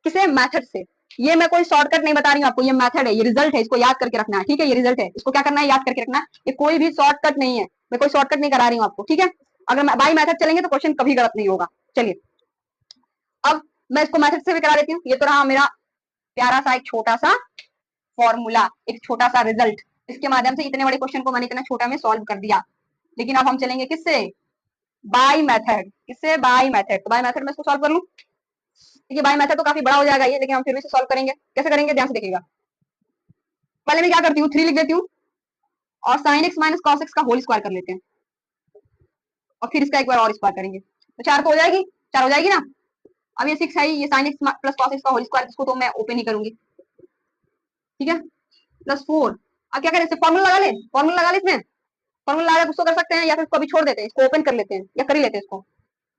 किसे मेथड से। ये मैं कोई शॉर्टकट नहीं बता रही हूँ आपको, ये मेथड है, ये रिजल्ट है, इसको याद करके रखना है, ठीक है, ये रिजल्ट है, इसको क्या करना है याद करके रखना है, ये कोई भी शॉर्टकट नहीं है, मैं कोई शॉर्टकट नहीं करा रही हूँ आपको, ठीक है। अगर बाई मेथड चलेंगे तो क्वेश्चन कभी गलत नहीं होगा। चलिए अब मैं इसको मेथड से भी करा देती हूँ। ये तो रहा मेरा प्यारा सा एक छोटा सा फॉर्मूला, एक छोटा सा रिजल्ट, इसके माध्यम से इतने बड़े क्वेश्चन को मैंने इतना छोटा में सॉल्व कर दिया। लेकिन अब हम चलेंगे किससे, बाय मेथड, किससे बाय मेथड, तो बाय मेथड में इसको सॉल्व कर लूं। देखिए बाय मेथड तो काफी बड़ा हो जाएगा ये, लेकिन हम फिर भी इसे सॉल्व करेंगे। कैसे करेंगे ध्यान से देखिएगा। पहले मैं क्या करती हूँ 3 लिख देती हूँ और sign x minus cos x का होल स्क्वायर कर लेते हैं, और फिर इसका एक बार और स्क्वायर करेंगे, तो 4 तो हो जाएगी, 4 हो जाएगी ना। अब ये 6 है, ये sign x plus cos x का होल स्क्वायर, इसको तो मैं ओपन ही करूंगी, ठीक है, प्लस 4। अब क्या करें, फॉर्मूला लगा ले, फॉर्मूला लगा ले, इसमें फॉर्मूला लगा उसको कर सकते हैं, या फिर इसको अभी छोड़ देते हैं, इसको ओपन कर लेते हैं या कर ही लेते हैं इसको।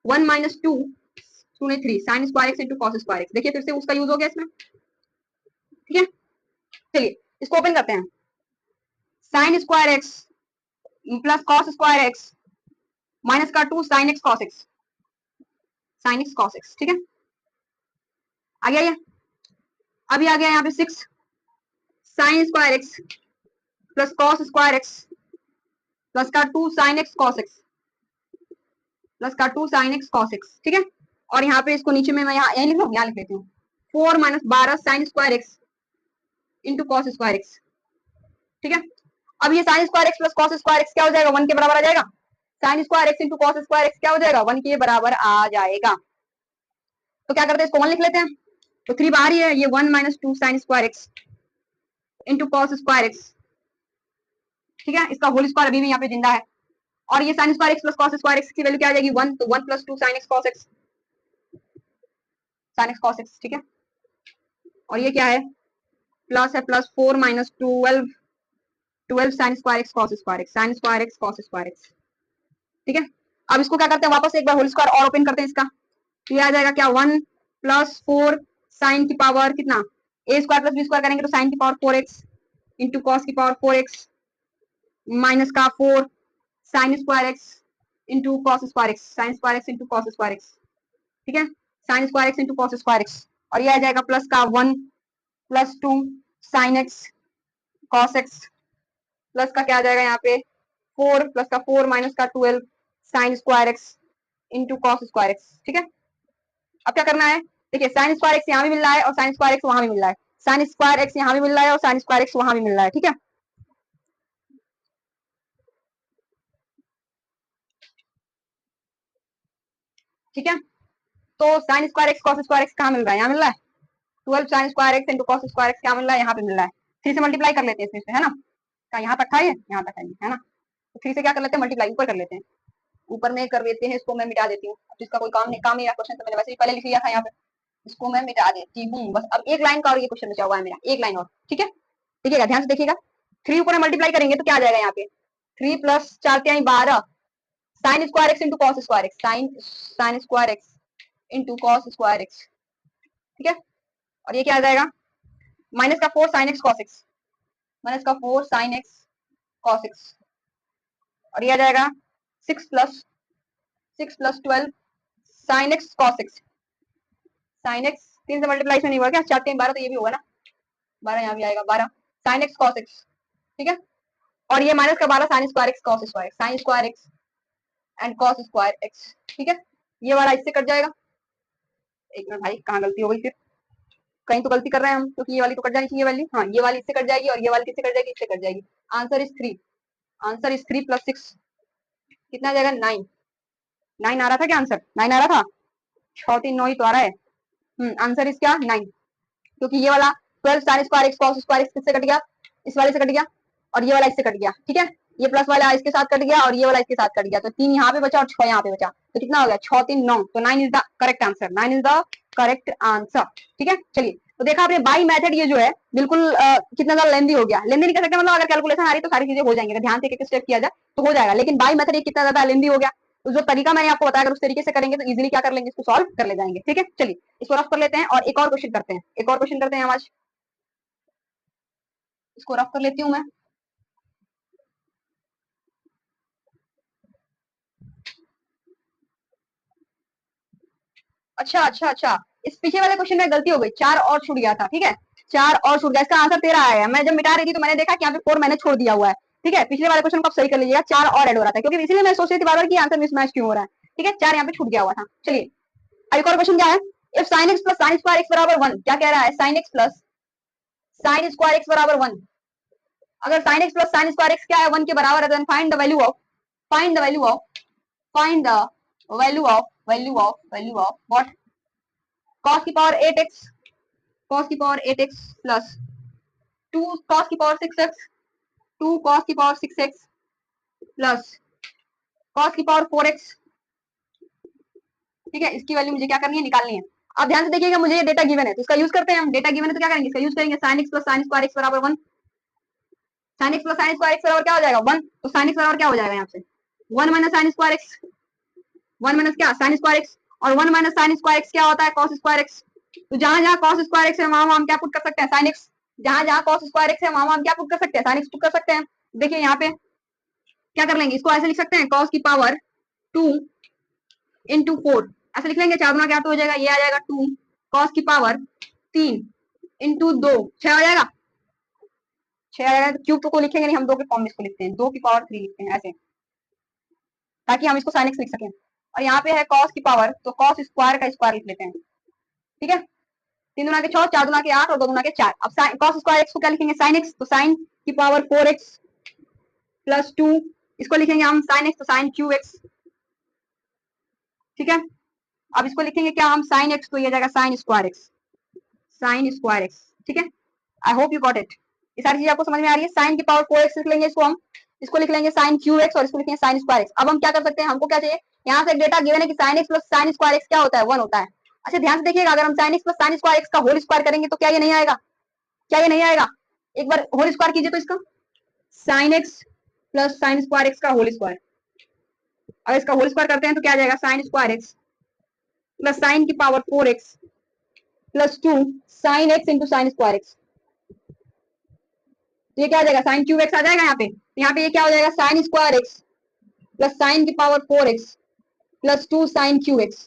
1 माइनस 2 2 ने 3 sine square x into cos square x, देखिए फिर से उसका यूज हो गया इसमें, ठीक है। चलिए इसको ओपन करते हैं, sign square x plus cos square x minus का 2 sine x cos x, sine x cos x, ठीक है। आ गया ये, अभी आ गया यहाँ पे 6 sign square x plus cos square x plus का 2 sine x cos x plus का 2 साइन एक्स कॉस एक्स, ठीक है। और यहाँ पे इसको नीचे में मैं यहाँ लिख लूँ, यहाँ लिख लेती हूँ 4 minus 12 sign square x into cos square x, ठीक है। अब ये sign square x plus cos square x क्या हो जाएगा 1 के बराबर आ जाएगा, sign square x into cos square x क्या हो जाएगा 1 के बराबर आ जाएगा। तो क्या करते हैं इसको 1 लिख लेते हैं, तो 3 बाहर ही है, ये 1 minus 2 sine square x into cos square x, ठीक है, इसका होल स्क्वायर अभी भी यहाँ पे जिंदा है। और ये sign square x plus cos square x की वैल्यू क्या आ जाएगी 1, तो 1 plus 2 sine x cos x, sine x cos x, ठीक है। और ये क्या है प्लस है, plus 4 minus 12 sign square x cos square x, sine square x cos square x, ठीक है। अब इसको क्या करते हैं वापस एक बार होल स्क्वायर और ओपन करते हैं इसका, तो ये आ जाएगा क्या 1 प्लस 4 साइन की पावर कितना ए स्क्वायर प्लस बी स्क्वायर करेंगे तो साइन की पावर 4x इंटू कॉस की पावर 4x माइनस का 4 sign square x into cos square x, sine square x into cos square x, ठीक है, sign square x into cos square x. और ये आ जाएगा प्लस का 1 plus 2 sine x cos x plus का क्या आ जाएगा यहाँ पे 4 प्लस का 4 माइनस का 12 sign square x into cos square x, ठीक है। अब क्या करना है, देखिए साइन स्क्वायर एक्स यहाँ भी मिल रहा है और साइन स्क्वायर एक्स वहां भी मिल रहा है, साइन स्क्वायर एक्स यहाँ भी मिल रहा है और साइन स्क्वायर एक्स वहां भी मिल रहा है, ठीक है। ठीक है, तो sine square x cos square x कहाँ मिल रहा है, यहाँ मिल रहा है 12 sign square x into cos square x क्या मिल रहा है, यहाँ पे मिल रहा है। 3 से मल्टीप्लाई कर लेते हैं इसमें से, है ना, क्या यहाँ तक था ये, यहाँ तक है ना, तो 3 से क्या कर लेते हैं मल्टीप्लाई ऊपर कर लेते हैं, ऊपर में कर देते हैं, इसको मैं मिटा देती हूँ, तो इसका कोई काम नहीं, काम नहीं, क्वेश्चन तो मैंने वैसे ही पहले लिख लिया था यहाँ पे, इसको मैं मिटा देती हूँ बस। अब एक लाइन का और ये क्वेश्चन बचा हुआ है मेरा, एक लाइन और, ठीक है। देखिएगा ध्यान से देखिएगा, 3 ऊपर मल्टीप्लाई करेंगे तो क्या आ जाएगा यहाँ पे 3 plus 4 12 sign square x into cos square x, sine square x into cos square x, ठीक है। और ये क्या आ जाएगा माइनस का 4 sine x cos x, minus का 4 साइन एक्स कॉस एक्स, और ये आ जाएगा 6 plus 12 sine x cos x, sine x 3 से मल्टीप्लाई से नहीं होगा क्या, 4 3 12 तो ये भी होगा ना, 12 यहाँ भी आएगा 12 साइन एक्स कॉस एक्स, ठीक है। और ये माइनस का 12 sign square x cos square, sine square x and cos square x, ठीक है। ये वाला इससे कट जाएगा, एक मिनट भाई कहाँ गलती हो गई फिर, कहीं तो गलती कर रहे हैं हम, क्योंकि ये वाली तो कट जानी चाहिए वाली, हाँ ये वाली इससे कट जाएगी और ये वाली किससे कट जाएगी, इससे कट जाएगी। Answer is 3, answer is 3 plus 6 कितना आ जाएगा 9, 9 आ रहा था क्या आंसर, 9 आ रहा था, 6 3 9 ही तो आ रहा है। आंसर इज क्या 9, क्योंकि ये वाला 12 sign square x cos square x किससे कट गया, इस वाले से कट गया, और ये वाला इससे कट गया, ठीक है। ये प्लस वाला इसके साथ कट गया और ये वाला इसके साथ कट गया, तो 3 यहाँ पे बचा और 6 यहाँ पे बचा, तो कितना हो गया 6 3 9, तो 9 is the correct answer, 9 is the correct answer, ठीक है। चलिए तो देखा आपने बाई मेथड ये जो है बिल्कुल कितना ज्यादा लेंदी हो गया। लेंदी नहीं कर सकते मतलब अगर कैलकुलेशन आ रही तो सारी चीजें हो जाएंगी, अगर ध्यान से एक स्टेप किया जाए तो हो जाएगा, लेकिन बाई मेथड ये कितना ज्यादा लेंदी हो गया। तो जो तरीका मैंने आपको बताया अगर उस तरीके से करेंगे तो इजीली क्या कर लेंगे, इसको सॉल्व कर ले जाएंगे। ठीक है, चलिए इसको रफ कर लेते हैं और एक और क्वेश्चन करते हैं, एक और क्वेश्चन करते हैं हम आज। इसको रफ कर लेती हूँ मैं। अच्छा अच्छा अच्छा, इस पीछे वाले क्वेश्चन में गलती हो गई, 4 और छूट गया था। ठीक है, 4 और छूट गया, इसका आंसर 13 आया है। मैं जब मिटा रही थी तो मैंने देखा कि यहाँ पे 4 मैंने छोड़ दिया हुआ है। ठीक है, पिछले वाले क्वेश्चन को आप सही कर लीजिएगा, 4 और ऐड हो रहा था, क्योंकि इसीलिए मैं सोच रही थी बार बार कि आंसर मिसमैच क्यों हो रहा है। ठीक है, 4 यहाँ पे छूट गया हुआ था। चलिए एक और क्वेश्चन क्या है, if sine x plus sine square x बराबर 1, क्या कह रहा है, sine x plus sine square x बराबर 1। अगर sine x plus sine square x क्या है, 1 के बराबर है, then find the value of, find the value of, find the value of what, cos की पावर 8x, cos की पावर 8x प्लस 2 cos की पावर 6x, 2 cos की power 6x plus cos की पावर 4x। ठीक है, इसकी value मुझे क्या करनी है, निकालनी है। आप ध्यान से देखिएगा, मुझे ये डेटा गिवन है तो इसका यूज करते हैं हम। डेटा गिवन है तो क्या करेंगे, इसका यूज करेंगे, sin x plus sin square x बराबर 1, sin x plus sin square x बराबर क्या हो जाएगा 1, तो sin x बराबर क्या हो जाएगा यहाँ से 1 minus sin square x, 1 minus क्या sin स्क्वायर x, और 1 माइनस sin स्क्वायर x क्या होता है cos स्क्वायर x। तो जहां जहां cos स्क्वायर x है वहां हम क्या पुट कर सकते हैं, sin x, जहां जहां cos स्क्वायर x है वहां हम क्या पुट कर सकते हैं, sin x पुट कर सकते हैं। देखिए यहाँ पे क्या कर लेंगे, इसको ऐसे लिख सकते हैं, cos की पावर 2 इंटू 4, ऐसे लिख लेंगे, 4 गुना क्या तो हो जाएगा, ये आ जाएगा 2 cos की पावर 3 इंटू 2, 6 हो जाएगा, 6 आ जाएगा। क्यूब तो को लिखेंगे नहीं हम, 2 के फॉर्म में इसको लिखते हैं, 2 की पावर 3 लिखते हैं ऐसे, ताकि हम इसको sin x लिख सकें। और यहाँ पे है cos की पावर, तो cos स्क्वायर का स्क्वायर लिख लेते हैं। ठीक है, 3 दुना के 6, 4 दुना के 8 और 2 दुना के 4। अब cos स्क्वायर x को क्या लिखेंगे, sin x, तो sin की पावर 4x प्लस 2, इसको लिखेंगे हम sin x, तो sin क्यू x। ठीक है, अब इसको लिखेंगे क्या हम sin x, तो ये जाएगा sin square x, sin square x। ठीक है, आई होप यू गॉट इट, ये सारी चीज आपको समझ में आ रही है। sin की पावर 4x लिख लेंगे इसको हम, इसको लिख लेंगे sin क्यू x और इसको लिखेंगे sin स्क्वायर x। अब हम क्या कर सकते हैं, हमको क्या चाहिए, यहाँ से डेटा गिवन है कि sin x plus sin square x क्या होता है, 1 होता है। अच्छा ध्यान से देखिएगा, अगर हम sin x plus sin square x का होल स्क्वायर करेंगे तो क्या ये नहीं आएगा, क्या ये नहीं आएगा, एक बार होल स्क्वायर कीजिए तो इसका, sin x plus sin square x का होल स्क्वायर, अगर इसका होल स्क्वायर करते हैं तो क्या आ जाएगा, sin square x plus sin की power 4x plus 2 sin x into sin square x। तो ये क्या आ जाएगा, sin क्यूब x आ जाएगा यहाँ पे, यहाँ पे ये क्या हो जाएगा, sin square x plus sin की power 4x plus 2 sin Q x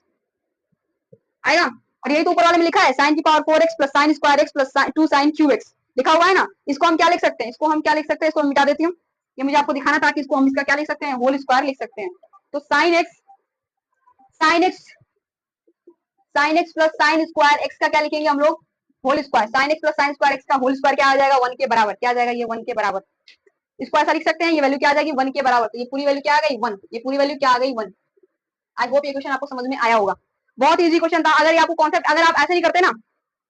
आएगा। और यही तो ऊपर वाले में लिखा है, sin की power 4x plus sin square x plus 2 sin Q x लिखा हुआ है ना। इसको हम क्या लिख सकते हैं, इसको हम क्या लिख सकते हैं, इसको मिटा देती हूँ, ये मुझे आपको दिखाना था कि इसको हम इसका क्या लिख सकते हैं, होल स्क्वायर लिख सकते हैं। तो sin x, sin x, sin x plus sin square x का क्या लिखेंगे हम लोग, whole square, sin x plus sin square x का होल स्क्वायर क्या आ जाएगा, 1 के बराबर, क्या आ जाएगा ये 1 के बराबर। इसको ऐसा लिख सकते हैं, ये वैल्यू क्या आ जाएगी 1 के बराबर, तो ये पूरी वैल्यू क्या आ गई 1, ये पूरी वैल्यू क्या आ गई 1। आई होप ये क्वेश्चन आपको समझ में आया होगा, बहुत इजी क्वेश्चन था। अगर ये आपको कॉन्सेप्ट, अगर आप ऐसे नहीं करते ना,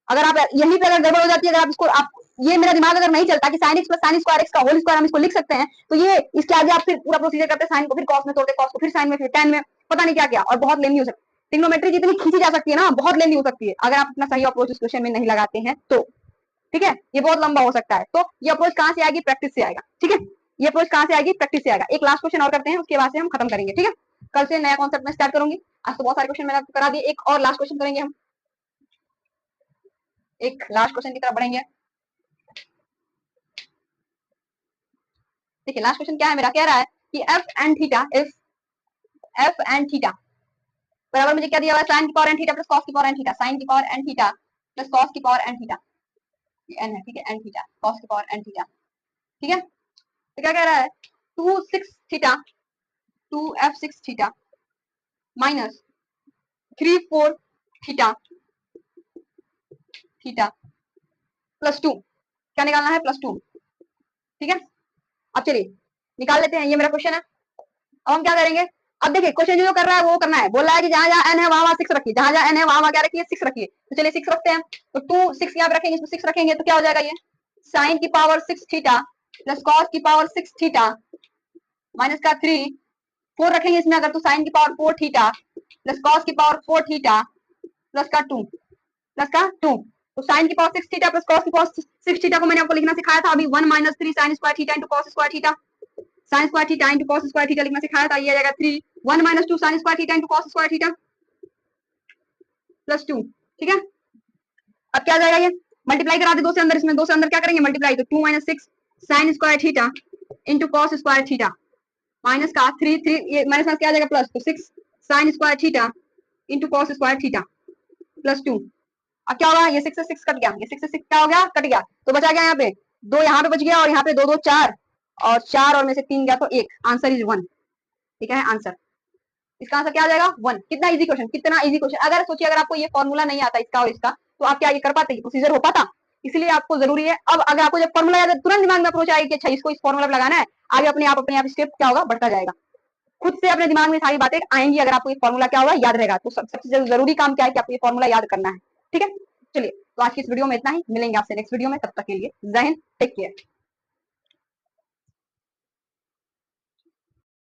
अगर आप यहीं पे अगर गड़बड़ हो जाती है, अगर आप इसको आप ये मेरा दिमाग अगर नहीं चलता कि sin x plus sin square x का होल स्क्वायर हम इसको लिख सकते हैं, तो ये इसके आगे आप फिर पूरा प्रोसीजर करते, sin को फिर cos में तोड़ते, cos को फिर sin में, फिर tan में, पता नहीं क्या क्या, और बहुत लेंदी हो सकती है। ट्रिग्नोमेट्री जितनी खींची जा सकती है ना, बहुत लेंदी हो सकती है अगर आप अपना सही अप्रोच इस क्वेश्चन में नहीं लगाते हैं तो। ठीक है, ये बहुत लंबा हो सकता है, तो ये अप्रोच कहां से आएगी, प्रैक्टिस से आएगा। ठीक है, ये अप्रोच कहां से आएगी, प्रैक्टिस से आएगा। एक लास्ट क्वेश्चन और करते हैं, उसके बाद से हम खत्म करेंगे। ठीक है, कल से नया कॉन्सेप्ट में स्टार्ट करूंगी, आज तो बहुत सारे क्वेश्चन मैंने आपको करा दिए, एक और लास्ट क्वेश्चन करेंगे हम, एक लास्ट क्वेश्चन की तरफ बढ़ेंगे। देखिए लास्ट क्वेश्चन क्या है मेरा, कह रहा है कि F and theta, if F and theta बराबर, मुझे क्या दिया हुआ है, साइन की power n theta plus cos की पावर एन थीटा, साइन की power n theta plus cos की पावर एन थीटा, ये एन है, ठीक है, एन थीटा कॉस की पावर एन थीटा। ठीक है, तो क्या कह रहा है, 2 6 theta 2 F 6 theta minus 3 4 theta theta plus 2, क्या निकालना है, प्लस 2। ठीक है, अब चलिए निकाल लेते हैं, ये मेरा क्वेश्चन है। अब हम क्या करेंगे, अब देखिए क्वेश्चन जो कर रहा है वो करना है, बोल रहा है कि जहां जहां एन है वहां वहां 6 रखिए, जहां जहां एन है वहां वहां क्या रखिए, 6 रखिए। तो चलिए 6 रखते हैं, तो 2 6 यहाँ पे रखेंगे, इसमें 6 रखेंगे तो क्या हो जाएगा, ये साइन की पावर 6 थीटा प्लस कॉस की पावर 6 थीटा माइनस का 3 4 रखेंगे इसमें, अगर तो साइन की पावर 4 थीटा प्लस कॉस की पावर 4 थीटा प्लस का 2 प्लस का 2। तो साइन की पावर 6 थीटा प्लस कॉस की पावर 6 थीटा को मैंने आपको लिखना सिखाया था अभी 1 - 3 sin square theta into cos square theta, sin square theta into cos square theta लिखना सिखाया था। ये आ जाएगा 3 1 - 2 sin square theta into cos square theta plus 2। ठीक है, अब क्या आ जाएगा, ये मल्टीप्लाई करा दे दो से अंदर, इसमें दो से अंदर क्या करेंगे मल्टीप्लाई, तो 2 - 6 sin square theta into cos square theta minus का 3 3 ये माइनस क्या आ जाएगा प्लस, तो 6 sin square theta into cos square theta plus 2। अब क्या होगा, ये 6 से 6 कट गया, ये 6 से 6 क्या हो गया कट गया, तो बचा गया यहाँ पे 2, यहाँ पे बच गया, और यहाँ पे 2 2 4 और 4 और में से 3 गया तो 1, आंसर इज 1। ठीक है, आंसर इसका आंसर क्या आ जाएगा 1। कितना इजी क्वेश्चन, कितना इजी क्वेश्चन। अगर सोचिए अगर आपको ये फॉर्मूला नहीं आता इसका और इसका, तो आप क्या ये कर पाते, प्रोसीजर हो पाता। इसलिए आपको जरूरी है, अब अगर आपको जब फॉर्मूला याद है तुरंत दिमाग में अप्रोच आएगी कि अच्छा इसको इस फॉर्मूला पे लगाना है, आगे अपने आप स्टेप क्या होगा बढ़ता जाएगा, खुद से अपने दिमाग में सारी बातें आएंगी अगर आपको ये फॉर्मूला क्या होगा याद रहेगा। तो सबसे जरूरी काम क्या है कि आपको ये फॉर्मूला याद करना है। ठीक है, चलिए तो आज की इस वीडियो में इतना ही, मिलेंगे आपसे नेक्स्ट वीडियो में, तब तक के लिए जय हिंद, टेक केयर।